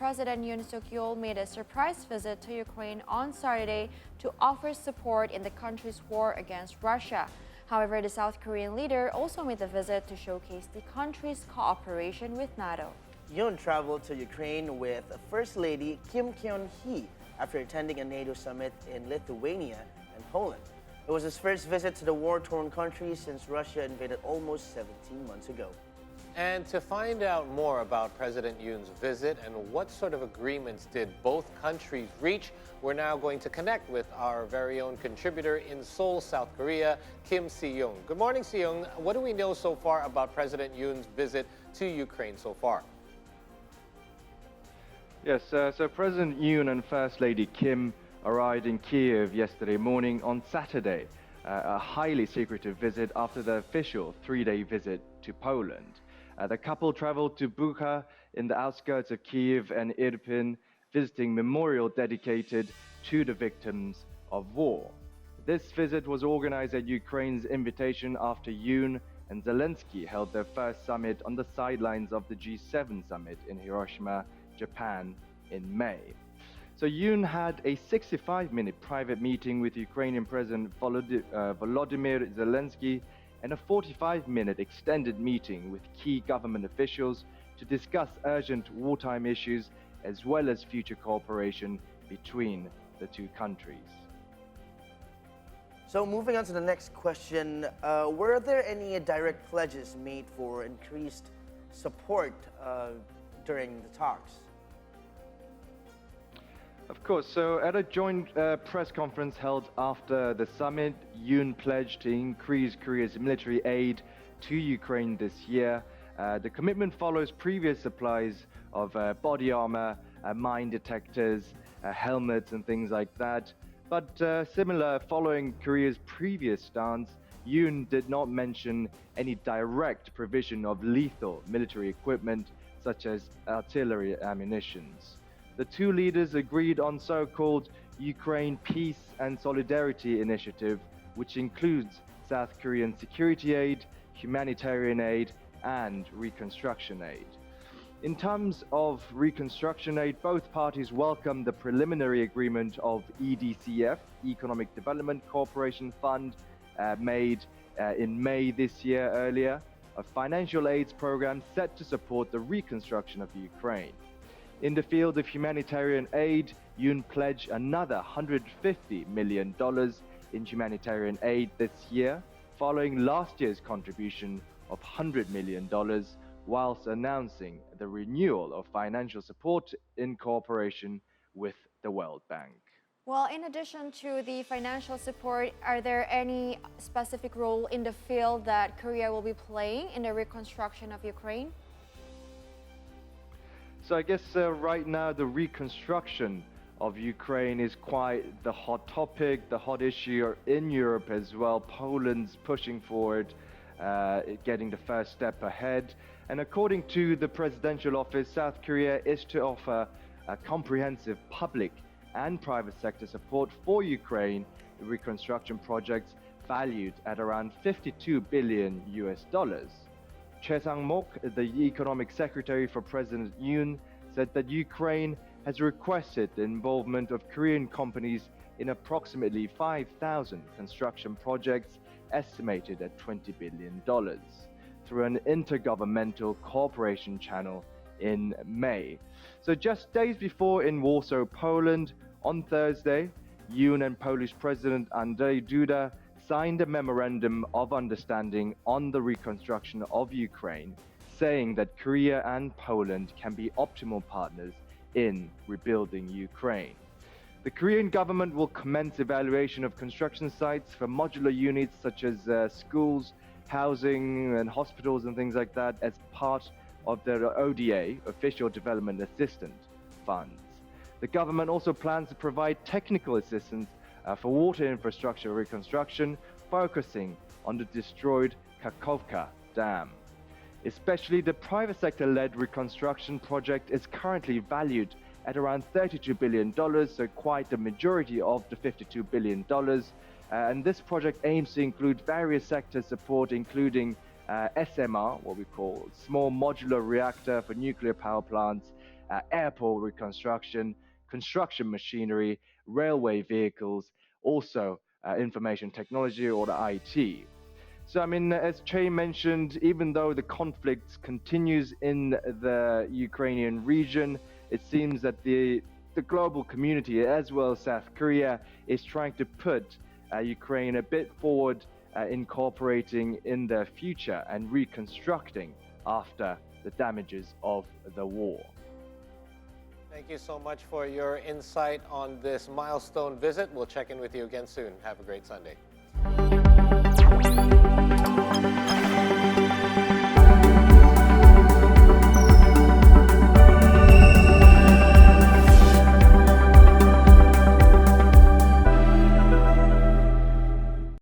President Yoon made a surprise visit to Ukraine on Saturday to offer support in the country's war against Russia. However, the South Korean leader also made the visit to showcase the country's cooperation with NATO. Yoon traveled to Ukraine with First Lady Kim Kyun-hee after attending a NATO summit in Lithuania and Poland. It was his first visit to the war-torn country since Russia invaded almost 17 months ago. And to find out more about President Yoon's visit and what sort of agreements did both countries reach, we're now going to connect with our very own contributor in Seoul, South Korea, Kim Si-young. Good morning, Si-young. What do we know so far about President Yoon's visit to Ukraine so far? Yes, so President Yoon and First Lady Kim arrived in Kiev yesterday morning on Saturday, a highly secretive visit after the official three-day visit to Poland. The couple traveled to Bucha in the outskirts of Kiev and Irpin, visiting memorial dedicated to the victims of war. This visit was organized at Ukraine's invitation after Yoon and Zelensky held their first summit on the sidelines of the G7 summit in Hiroshima, Japan in May. So Yoon had a 65-minute private meeting with Ukrainian President Volodymyr Zelensky and a 45-minute extended meeting with key government officials to discuss urgent wartime issues as well as future cooperation between the two countries. So moving on to the next question, were there any direct pledges made for increased support during the talks? Of course, so at a joint press conference held after the summit, Yoon pledged to increase Korea's military aid to Ukraine this year. The commitment follows previous supplies of body armor, mine detectors, helmets and things like that. But similar, following Korea's previous stance, Yoon did not mention any direct provision of lethal military equipment such as artillery ammunitions. The two leaders agreed on so-called Ukraine Peace and Solidarity Initiative, which includes South Korean security aid, humanitarian aid, and reconstruction aid. In terms of reconstruction aid, both parties welcomed the preliminary agreement of EDCF, Economic Development Cooperation Fund, made in May this year earlier, a financial aids program set to support the reconstruction of Ukraine. In the field of humanitarian aid, Yoon pledged another $150 million in humanitarian aid this year, following last year's contribution of $100 million, whilst announcing the renewal of financial support in cooperation with the World Bank. Well, in addition to the financial support, are there any specific role in the field that Korea will be playing in the reconstruction of Ukraine? So I guess right now the reconstruction of Ukraine is quite the hot topic, the hot issue in Europe as well. Poland's pushing forward, getting the first step ahead. And according to the presidential office, South Korea is to offer a comprehensive public and private sector support for Ukraine reconstruction projects valued at around $52 billion. Choi Sang-mok, the economic secretary for President Yoon, said that Ukraine has requested the involvement of Korean companies in approximately 5,000 construction projects estimated at $20 billion through an intergovernmental cooperation channel in May. So just days before in Warsaw, Poland, on Thursday, Yoon and Polish President Andrzej Duda signed a memorandum of understanding on the reconstruction of Ukraine, saying that Korea and Poland can be optimal partners in rebuilding Ukraine. The Korean government will commence evaluation of construction sites for modular units such as schools, housing and hospitals and things like that as part of their ODA, Official Development Assistance funds. The government also plans to provide technical assistance for water infrastructure reconstruction, focusing on the destroyed Kakhovka Dam. Especially the private sector-led reconstruction project is currently valued at around $32 billion, so quite the majority of the $52 billion. And this project aims to include various sector support, including SMR, what we call small modular reactor for nuclear power plants, airport reconstruction, construction machinery, railway vehicles, also information technology or the IT. So, I mean, as Che mentioned, even though the conflict continues in the Ukrainian region, it seems that the global community, as well as South Korea, is trying to put Ukraine a bit forward in cooperating in their future and reconstructing after the damages of the war. Thank you so much for your insight on this milestone visit. We'll check in with you again soon. Have a great Sunday.